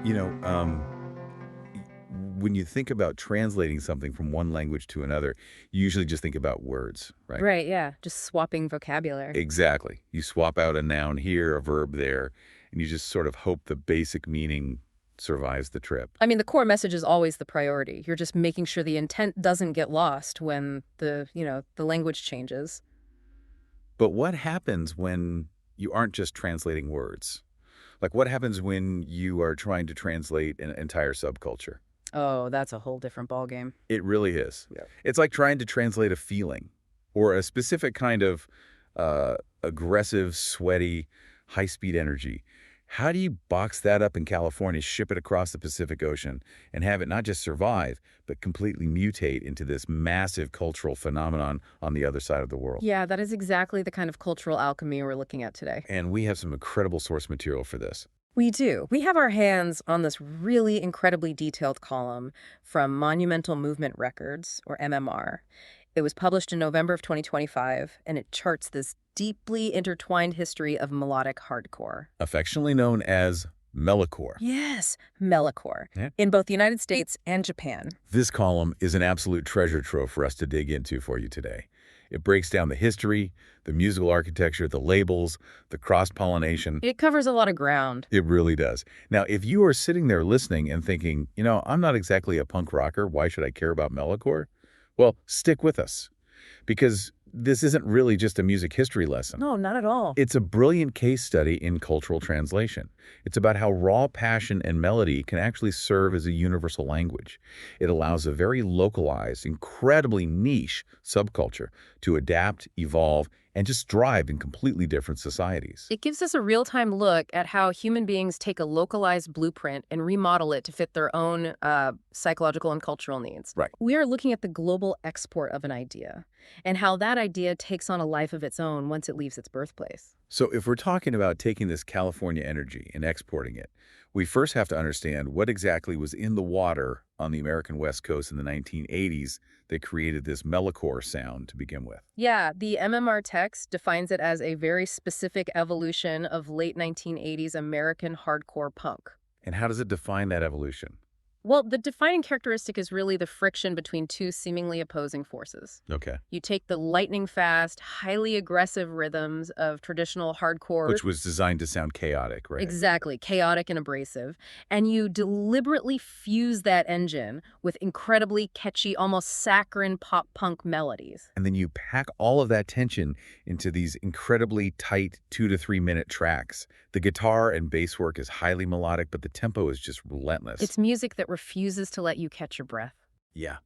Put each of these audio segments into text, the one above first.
You know, when you think about translating something from one language to another, you usually just think about words, right? Right, yeah, just swapping vocabulary. Exactly. You swap out a noun here, a verb there, and you just sort of hope the basic meaning survives the trip. I mean, the core message is always the priority. You're just making sure the intent doesn't get lost when the language changes. But what happens when you aren't just translating words? Like, what happens when you are trying to translate an entire subculture? Oh, that's a whole different ballgame. It really is. Yeah. It's like trying to translate a feeling or a specific kind of aggressive, sweaty, high-speed energy. How do you box that up in California, ship it across the Pacific Ocean, and have it not just survive, but completely mutate into this massive cultural phenomenon on the other side of the world? Yeah, that is exactly the kind of cultural alchemy we're looking at today. And we have some incredible source material for this. We do. We have our hands on this really incredibly detailed column from Monumental Movement Records, or MMR. It was published in November of 2025, and it charts this deeply intertwined history of melodic hardcore. Affectionately known as Melocore. Yes, metalcore, Yeah. in both the United States and Japan. This column is an absolute treasure trove for us to dig into for you today. It breaks down the history, the musical architecture, the labels, the cross-pollination. It covers a lot of ground. It really does. Now, if you are sitting there listening and thinking, I'm not exactly a punk rocker, why should I care about metalcore? Well, stick with us, because this isn't really just a music history lesson. No, not at all. It's a brilliant case study in cultural translation. It's about how raw passion and melody can actually serve as a universal language. It allows a very localized, incredibly niche subculture to adapt, evolve, and just thrive in completely different societies. It gives us a real-time look at how human beings take a localized blueprint and remodel it to fit their own psychological and cultural needs. Right. We are looking at the global export of an idea and how that idea takes on a life of its own once it leaves its birthplace. So if we're talking about taking this California energy and exporting it, we first have to understand what exactly was in the water on the American West Coast in the 1980s that created this metalcore sound to begin with. Yeah, the MMR text defines it as a very specific evolution of late 1980s American hardcore punk. And how does it define that evolution? Well, the defining characteristic is really the friction between two seemingly opposing forces. Okay. You take the lightning-fast, highly aggressive rhythms of traditional hardcore. Which was designed to sound chaotic, right? Exactly, chaotic and abrasive. And you deliberately fuse that engine with incredibly catchy, almost saccharine pop-punk melodies. And then you pack all of that tension into these incredibly tight 2 to 3 minute tracks. The guitar and bass work is highly melodic, but the tempo is just relentless. It's music that refuses to let you catch your breath. Yeah,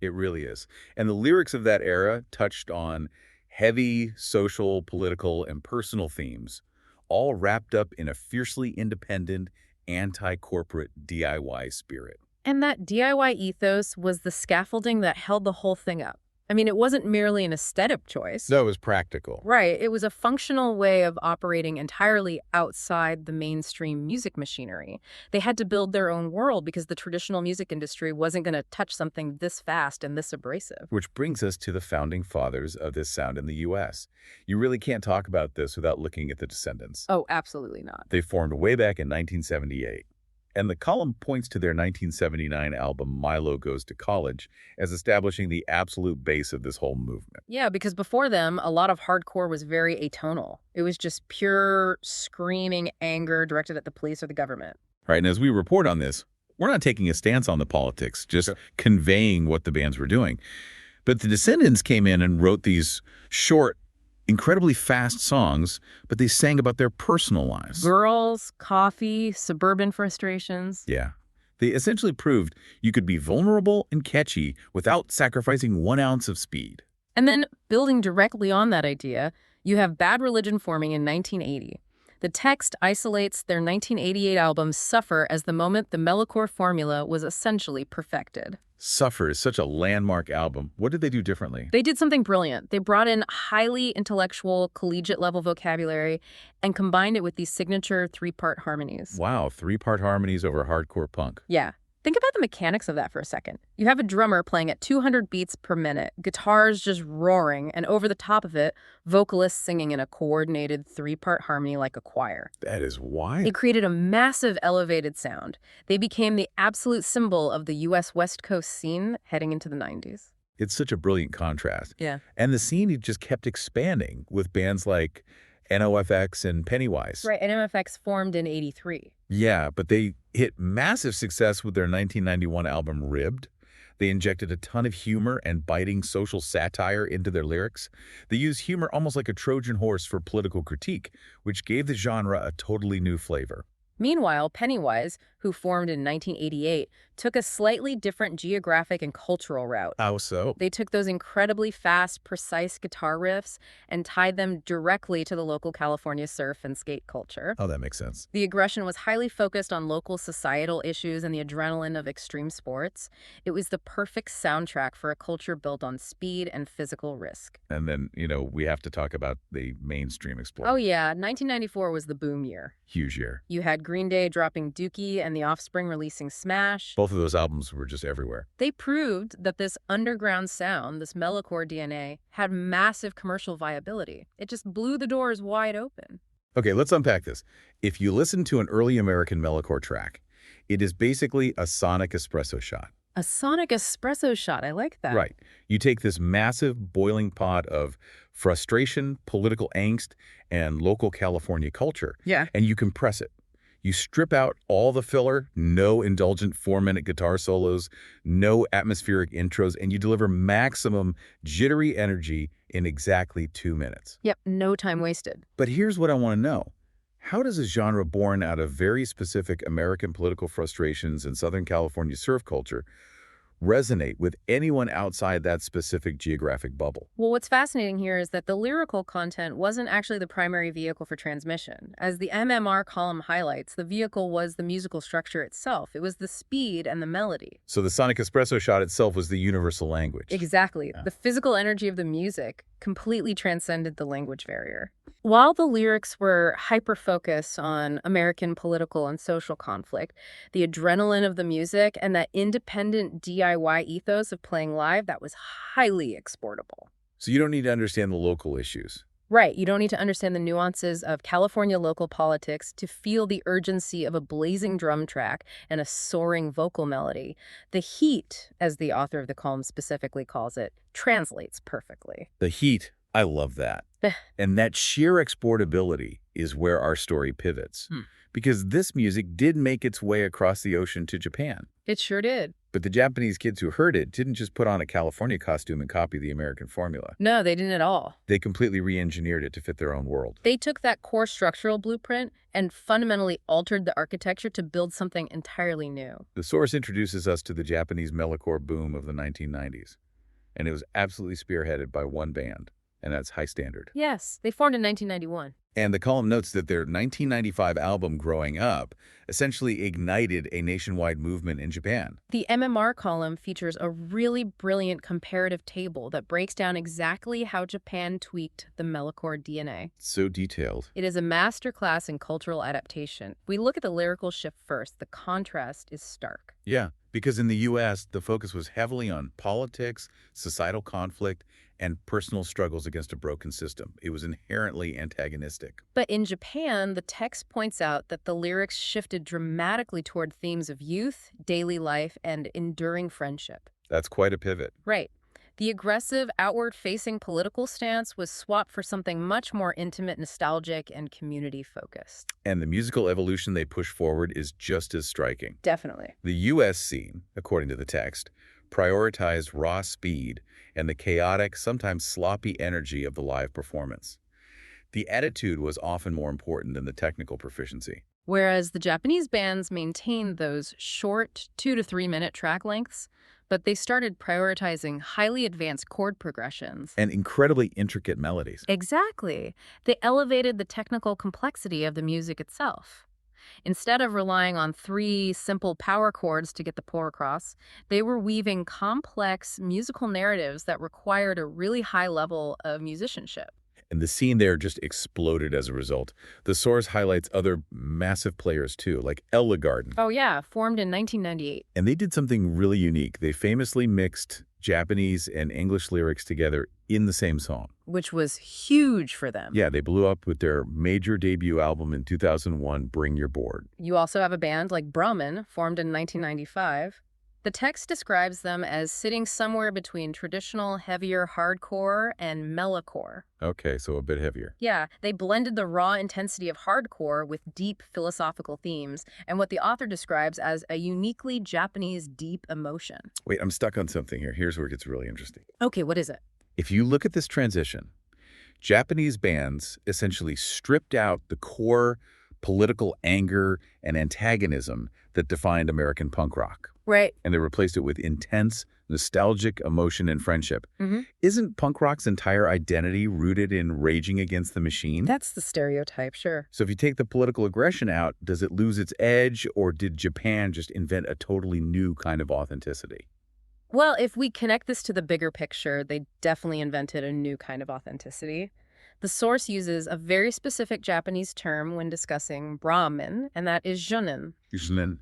it really is. And the lyrics of that era touched on heavy social, political, and personal themes, all wrapped up in a fiercely independent, anti-corporate DIY spirit. And that DIY ethos was the scaffolding that held the whole thing up. I mean, it wasn't merely an aesthetic choice. So it was practical. Right. It was a functional way of operating entirely outside the mainstream music machinery. They had to build their own world because the traditional music industry wasn't going to touch something this fast and this abrasive. Which brings us to the founding fathers of this sound in the U.S. You really can't talk about this without looking at the Descendants. Oh, absolutely not. They formed way back in 1978. And the column points to their 1979 album Milo Goes to College as establishing the absolute base of this whole movement. Yeah, because before them, a lot of hardcore was very atonal. It was just pure screaming anger directed at the police or the government. Right, and as we report on this, we're not taking a stance on the politics, just conveying what the bands were doing. But the Descendants came in and wrote these short, incredibly fast songs, but they sang about their personal lives. Girls, coffee, suburban frustrations. Yeah. They essentially proved you could be vulnerable and catchy without sacrificing 1 ounce of speed. And then, building directly on that idea, you have Bad Religion forming in 1980. The text isolates their 1988 album Suffer as the moment the metalcore formula was essentially perfected. Suffer is such a landmark album. What did they do differently? They did something brilliant. They brought in highly intellectual, collegiate-level vocabulary and combined it with these signature 3-part harmonies. Wow, 3-part harmonies over hardcore punk. Yeah. Think about the mechanics of that for a second. You have a drummer playing at 200 beats per minute, guitars just roaring, and over the top of it, vocalists singing in a coordinated three-part harmony like a choir. That is It wild. created a massive elevated sound. They became the absolute symbol of the U.S. West Coast scene heading into the 90s. It's such a brilliant contrast. Yeah. And the scene it just kept expanding with bands like NOFX and Pennywise. Right, and MFX formed in '83. Yeah, but they hit massive success with their 1991 album Ribbed. They injected a ton of humor and biting social satire into their lyrics. They used humor almost like a Trojan horse for political critique, which gave the genre a totally new flavor. Meanwhile, Pennywise, who formed in 1988, took a slightly different geographic and cultural route. How so? They took those incredibly fast, precise guitar riffs and tied them directly to the local California surf and skate culture. Oh, that makes sense. The aggression was highly focused on local societal issues and the adrenaline of extreme sports. It was the perfect soundtrack for a culture built on speed and physical risk. And then, we have to talk about the mainstream Oh explosion. yeah, 1994 was the boom year. Huge year. You had Green Day dropping Dookie and The Offspring releasing Smash. Both of those albums were just everywhere. They proved that this underground sound, this metalcore DNA, had massive commercial viability. It just blew the doors wide open. Okay, let's unpack this. If you listen to an early American metalcore track, it is basically a sonic espresso shot. A sonic espresso shot, I like that. Right. You take this massive boiling pot of frustration, political angst, and local California culture, Yeah. and you compress it. You strip out all the filler, no indulgent 4-minute guitar solos, no atmospheric intros, and you deliver maximum jittery energy in exactly 2 minutes. Yep, no time wasted. But here's what I want to know. How does a genre born out of very specific American political frustrations and Southern California surf culture resonate with anyone outside that specific geographic bubble? Well, what's fascinating here is that the lyrical content wasn't actually the primary vehicle for transmission. As the MMR column highlights, the vehicle was the musical structure itself. It was the speed and the melody. So the sonic espresso shot itself was the universal language. Exactly. Yeah. The physical energy of the music completely transcended the language barrier. While the lyrics were hyper-focused on American political and social conflict, the adrenaline of the music and that independent DIY ethos of playing live, that was highly exportable. So you don't need to understand the local issues. Right, you don't need to understand the nuances of California local politics to feel the urgency of a blazing drum track and a soaring vocal melody. The heat, as the author of the column specifically calls it, translates perfectly. The heat, I love that. And that sheer exportability is where our story pivots. Because this music did make its way across the ocean to Japan. It sure did. But the Japanese kids who heard it didn't just put on a California costume and copy the American formula. No, they didn't at all. They completely re-engineered it to fit their own world. They took that core structural blueprint and fundamentally altered the architecture to build something entirely new. The source introduces us to the Japanese metalcore boom of the 1990s. And it was absolutely spearheaded by one band, and that's High Standard. Yes, they formed in 1991. And the column notes that their 1995 album, Growing Up, essentially ignited a nationwide movement in Japan. The MMR column features a really brilliant comparative table that breaks down exactly how Japan tweaked the metalcore DNA. So detailed. It is a masterclass in cultural adaptation. We look at the lyrical shift first. The contrast is stark. Yeah, because in the U.S., the focus was heavily on politics, societal conflict, and personal struggles against a broken system. It was inherently antagonistic. But in Japan, the text points out that the lyrics shifted dramatically toward themes of youth, daily life, and enduring friendship. That's quite a pivot. Right. The aggressive, outward-facing political stance was swapped for something much more intimate, nostalgic, and community-focused. And the musical evolution they push forward is just as striking. Definitely. The U.S. scene, according to the text, prioritized raw speed and the chaotic, sometimes sloppy energy of the live performance. The attitude was often more important than the technical proficiency. Whereas the Japanese bands maintained those short 2 to 3 minute track lengths, but they started prioritizing highly advanced chord progressions. And incredibly intricate melodies. Exactly. They elevated the technical complexity of the music itself. Instead of relying on 3 simple power chords to get the pour across, they were weaving complex musical narratives that required a really high level of musicianship. And the scene there just exploded as a result. The source highlights other massive players too, like Garden. Oh yeah, formed in 1998. And they did something really unique. They famously mixed Japanese and English lyrics together in the same song. Which was huge for them. Yeah, they blew up with their major debut album in 2001, Bring Your Board. You also have a band like Brahmin, formed in 1995. The text describes them as sitting somewhere between traditional, heavier hardcore and metalcore. Okay, so a bit heavier. Yeah, they blended the raw intensity of hardcore with deep philosophical themes and what the author describes as a uniquely Japanese deep emotion. Wait, I'm stuck on something here. Here's where it gets really interesting. Okay, what is it? If you look at this transition, Japanese bands essentially stripped out the core political anger and antagonism that defined American punk rock. Right. And they replaced it with intense, nostalgic emotion and friendship. Mm-hmm. Isn't punk rock's entire identity rooted in raging against the machine? That's the stereotype, sure. So if you take the political aggression out, does it lose its edge, or did Japan just invent a totally new kind of authenticity? Well, if we connect this to the bigger picture, they definitely invented a new kind of authenticity. The source uses a very specific Japanese term when discussing Brahmin, and that is jonin.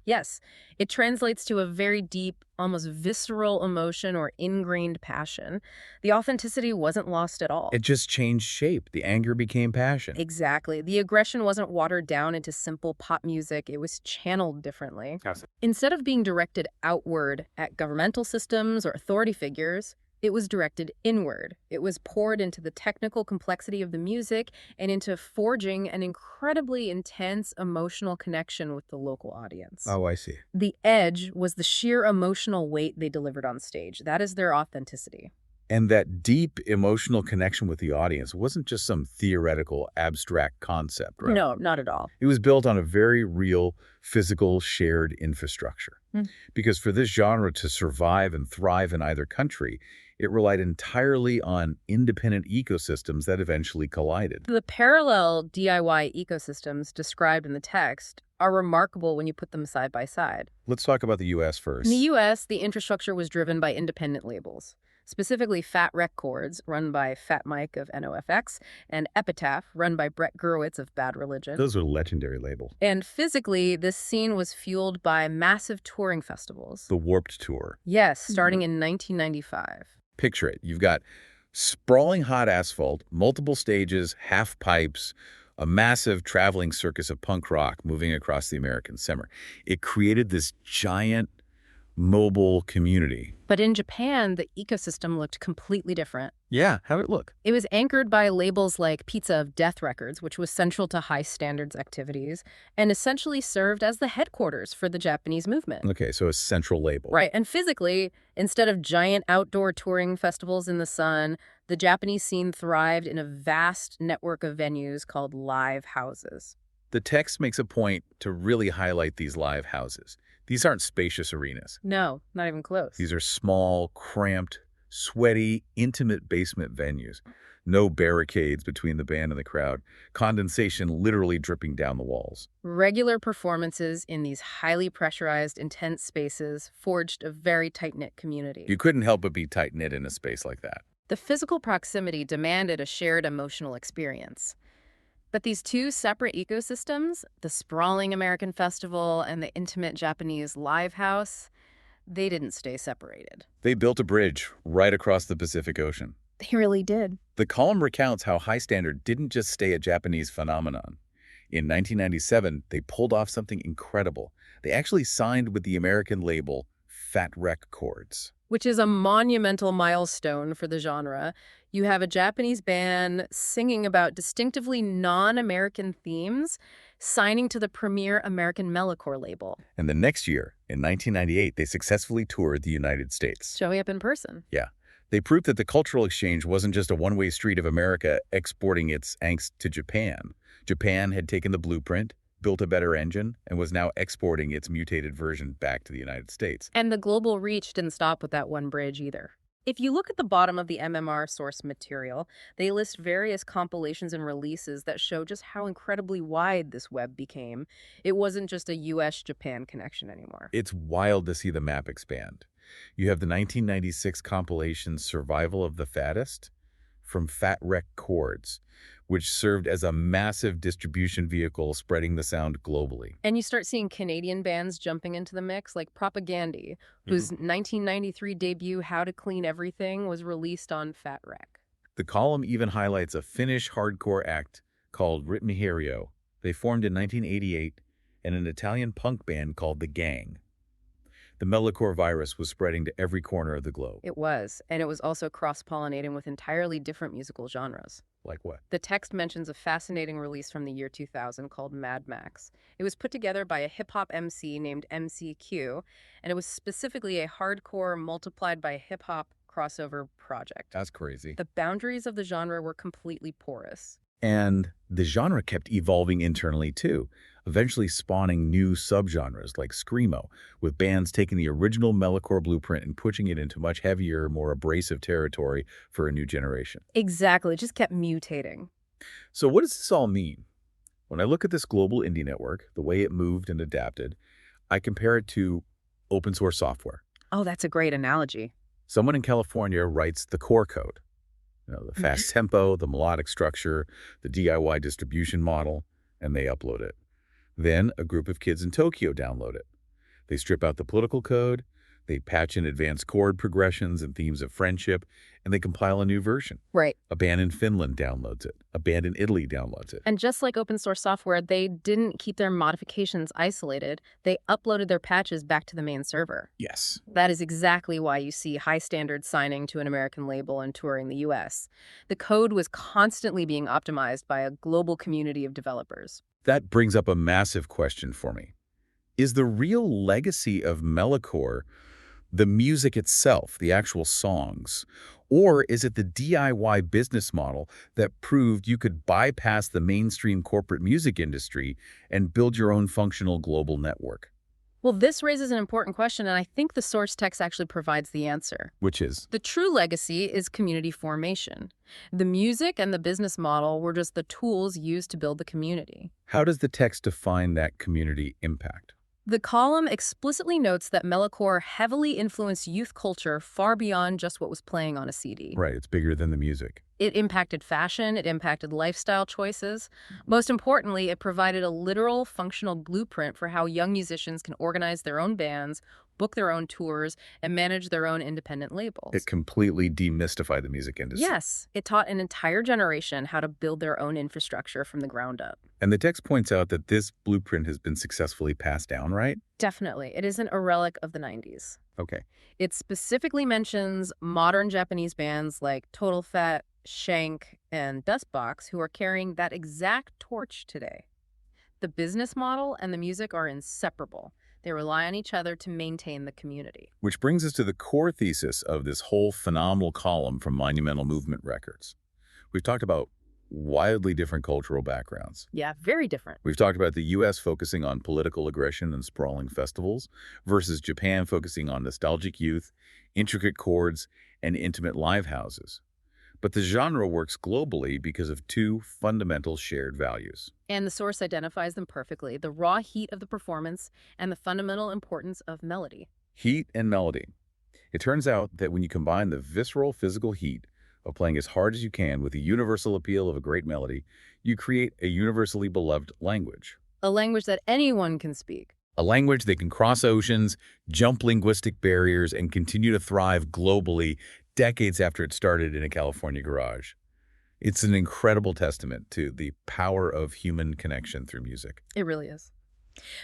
Yes, it translates to a very deep, almost visceral emotion or ingrained passion. The authenticity wasn't lost at all. It just changed shape. The anger became passion. Exactly. The aggression wasn't watered down into simple pop music. It was channeled differently. Instead of being directed outward at governmental systems or authority figures, it was directed inward. It was poured into the technical complexity of the music and into forging an incredibly intense emotional connection with the local audience. Oh, I see. The edge was the sheer emotional weight they delivered on stage. That is their authenticity. And that deep emotional connection with the audience wasn't just some theoretical, abstract concept, right? No, not at all. It was built on a very real, physical, shared infrastructure. Because for this genre to survive and thrive in either country, it relied entirely on independent ecosystems that eventually collided. The parallel DIY ecosystems described in the text are remarkable when you put them side by side. Let's talk about the U.S. first. In the U.S., the infrastructure was driven by independent labels, specifically Fat Records, run by Fat Mike of NOFX, and Epitaph, run by Brett Gurewitz of Bad Religion. Those are legendary labels. And physically, this scene was fueled by massive touring festivals. The Warped Tour. Yes, starting in 1995. Picture it. You've got sprawling hot asphalt, multiple stages, half pipes, a massive traveling circus of punk rock moving across the American summer. It created this giant mobile community. But in Japan, the ecosystem looked completely different. Yeah, how'd it look? It was anchored by labels like Pizza of Death Records, which was central to high standards activities, and essentially served as the headquarters for the Japanese movement. Okay, so a central label. Right, and physically, instead of giant outdoor touring festivals in the sun, the Japanese scene thrived in a vast network of venues called live houses. The text makes a point to really highlight these live houses. These aren't spacious arenas. No, not even close. These are small, cramped, sweaty, intimate basement venues. No barricades between the band and the crowd. Condensation literally dripping down the walls. Regular performances in these highly pressurized, intense spaces forged a very tight-knit community. You couldn't help but be tight-knit in a space like that. The physical proximity demanded a shared emotional experience. But these two separate ecosystems, the sprawling American festival and the intimate Japanese live house, they didn't stay separated. They built a bridge right across the Pacific Ocean. They really did. The column recounts how High Standard didn't just stay a Japanese phenomenon. In 1997, they pulled off something incredible. They actually signed with the American label Fat Records, which is a monumental milestone for the genre. You have a Japanese band singing about distinctively non-American themes, signing to the premier American metalcore label. And the next year, in 1998, they successfully toured the United States. Showing up in person. Yeah. They proved that the cultural exchange wasn't just a one-way street of America exporting its angst to Japan. Japan had taken the blueprint, built a better engine, and was now exporting its mutated version back to the United States. And the global reach didn't stop with that one bridge either. If you look at the bottom of the MMR source material, they list various compilations and releases that show just how incredibly wide this web became. It wasn't just a US-Japan connection anymore. It's wild to see the map expand. You have the 1996 compilation Survival of the Fattest, from Fat Wreck chords, which served as a massive distribution vehicle spreading the sound globally. And you start seeing Canadian bands jumping into the mix, like Propagandy, whose 1993 debut How to Clean Everything was released on Fat Wreck. The column even highlights a Finnish hardcore act called Ritmiherio. They formed in 1988, and an Italian punk band called The Gang. The metalcore virus was spreading to every corner of the globe. It was, and it was also cross-pollinating with entirely different musical genres. Like what? The text mentions a fascinating release from the year 2000 called Mad Max. It was put together by a hip-hop MC named MCQ, and it was specifically a hardcore multiplied by a hip-hop crossover project. That's crazy. The boundaries of the genre were completely porous. And the genre kept evolving internally too, eventually spawning new subgenres like screamo, with bands taking the original metalcore blueprint and pushing it into much heavier, more abrasive territory for a new generation. Exactly, it just kept mutating. So what does this all mean? When I look at this global indie network, the way it moved and adapted, I compare it to open source software. Oh, that's a great analogy. Someone in California writes the core code. The fast tempo, the melodic structure, the DIY distribution model, and they upload it. Then a group of kids in Tokyo download it. They strip out the political code, they patch in advanced chord progressions and themes of friendship, and they compile a new version. Right. A band in Finland downloads it. A band in Italy downloads it. And just like open source software, they didn't keep their modifications isolated. They uploaded their patches back to the main server. Yes. That is exactly why you see high standards signing to an American label and touring the US. The code was constantly being optimized by a global community of developers. That brings up a massive question for me. Is the real legacy of metalcore the music itself, the actual songs, or is it the DIY business model that proved you could bypass the mainstream corporate music industry and build your own functional global network? Well, this raises an important question, and I think the source text actually provides the answer. Which is? The true legacy is community formation. The music and the business model were just the tools used to build the community. How does the text define that community impact? The column explicitly notes that metalcore heavily influenced youth culture far beyond just what was playing on a CD. Right, it's bigger than the music. It impacted fashion, it impacted lifestyle choices. Most importantly, it provided a literal, functional blueprint for how young musicians can organize their own bands, book their own tours, and manage their own independent labels. It completely demystified the music industry. Yes, it taught an entire generation how to build their own infrastructure from the ground up. And the text points out that this blueprint has been successfully passed down, right? Definitely. It isn't a relic of the 90s. Okay. It specifically mentions modern Japanese bands like Total Fat, Shank, and Dustbox who are carrying that exact torch today. The business model and the music are inseparable. They rely on each other to maintain the community. Which brings us to the core thesis of this whole phenomenal column from Monumental Movement Records. We've talked about wildly different cultural backgrounds. Yeah, very different. We've talked about the U.S. focusing on political aggression and sprawling festivals versus Japan focusing on nostalgic youth, intricate chords, and intimate live houses. But the genre works globally because of two fundamental shared values. And the source identifies them perfectly: the raw heat of the performance and the fundamental importance of melody. Heat and melody. It turns out that when you combine the visceral physical heat of playing as hard as you can with the universal appeal of a great melody, you create a universally beloved language. A language that anyone can speak. A language that can cross oceans, jump linguistic barriers, and continue to thrive globally decades after it started in a California garage. It's an incredible testament to the power of human connection through music. It really is.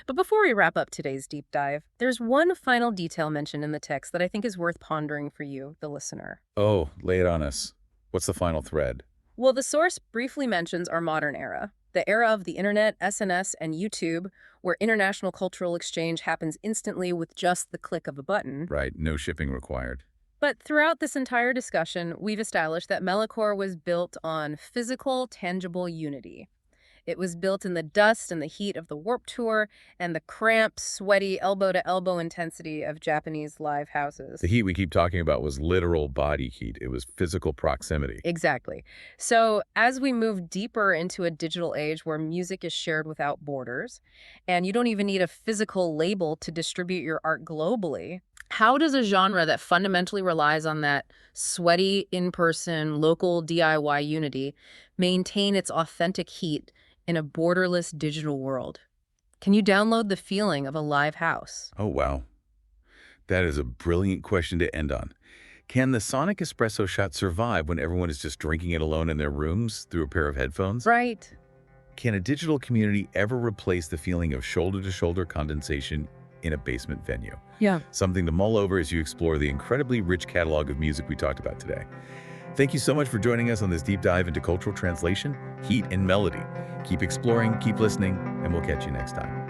But before we wrap up today's deep dive, there's one final detail mentioned in the text that I think is worth pondering for you, the listener. Oh, lay it on us. What's the final thread? Well, the source briefly mentions our modern era, the era of the internet, SNS, and YouTube, where international cultural exchange happens instantly with just the click of a button. Right, no shipping required. But throughout this entire discussion, we've established that metalcore was built on physical, tangible unity. It was built in the dust and the heat of the Warped Tour and the cramped, sweaty, elbow-to-elbow intensity of Japanese live houses. The heat we keep talking about was literal body heat. It was physical proximity. Exactly. So as we move deeper into a digital age where music is shared without borders, and you don't even need a physical label to distribute your art globally, how does a genre that fundamentally relies on that sweaty, in-person, local DIY unity maintain its authentic heat in a borderless digital world? Can you download the feeling of a live house? Oh, wow. That is a brilliant question to end on. Can the sonic espresso shot survive when everyone is just drinking it alone in their rooms through a pair of headphones? Right. Can a digital community ever replace the feeling of shoulder-to-shoulder condensation in a basement venue? Yeah. Something to mull over as you explore the incredibly rich catalog of music we talked about today. Thank you so much for joining us on this deep dive into cultural translation, heat, and melody. Keep exploring, keep listening, and we'll catch you next time.